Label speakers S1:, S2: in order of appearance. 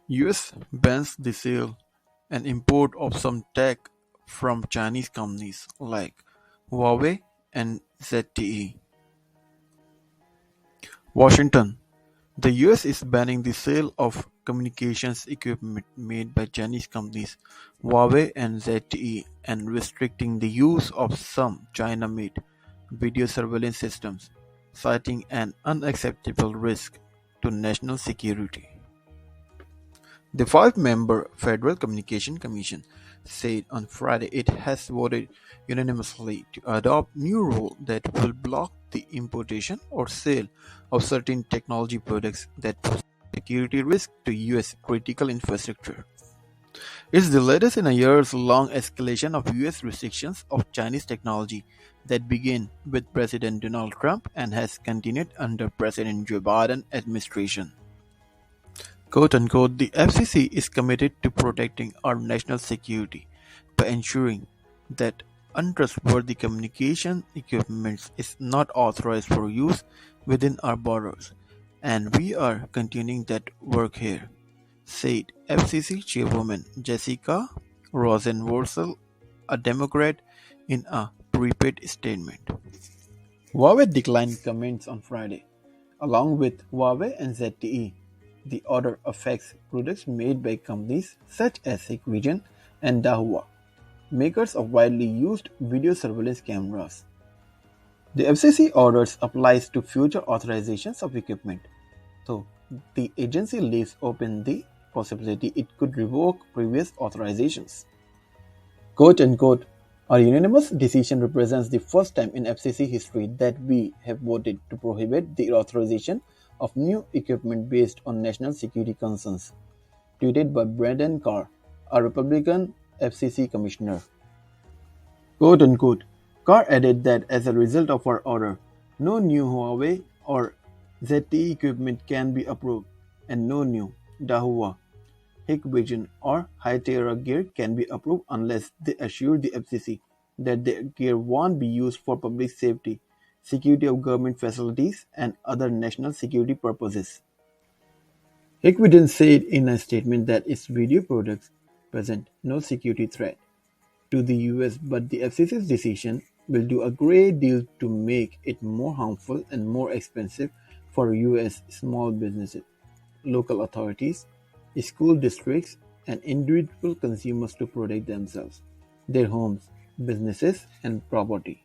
S1: US bans the sale and import of some tech from Chinese companies like Huawei and ZTE. Washington: The US is banning the sale of communications equipment made by Chinese companies Huawei and ZTE and restricting the use of some China-made video surveillance systems, citing an unacceptable risk to national security. The five-member Federal Communication Commission said on Friday it has voted unanimously to adopt new rule that will block the importation or sale of certain technology products that pose security risk to US critical infrastructure. It's the latest in a years-long escalation of US restrictions of Chinese technology that began with President Donald Trump and has continued under President Joe Biden administration. Quote unquote, the FCC is committed to protecting our national security by ensuring that untrustworthy communication equipment is not authorized for use within our borders, and we are continuing that work here, said FCC Chairwoman Jessica Rosenworcel, a Democrat, in a prepaid statement. Huawei declined comments on Friday. Along with Huawei and ZTE, the order affects products made by companies such as Hikvision and Dahua, makers of widely used video surveillance cameras. The FCC orders applies to future authorizations of equipment, though the agency leaves open the possibility it could revoke previous authorizations. Quote unquote, our unanimous decision represents the first time in FCC history that we have voted to prohibit the authorization of new equipment based on national security concerns, tweeted by Brendan Carr, a Republican FCC commissioner. Quote unquote, Carr added that as a result of our order, no new Huawei or ZTE equipment can be approved, and no new Dahua, Hikvision, or Hytera gear can be approved unless they assure the FCC that their gear won't be used for public safety, security of government facilities, and other national security purposes. Hikvision said in a statement that its video products present no security threat to the US, but the FCC's decision will do a great deal to make it more harmful and more expensive for US small businesses, local authorities, school districts, and individual consumers to protect themselves, their homes, businesses, and property.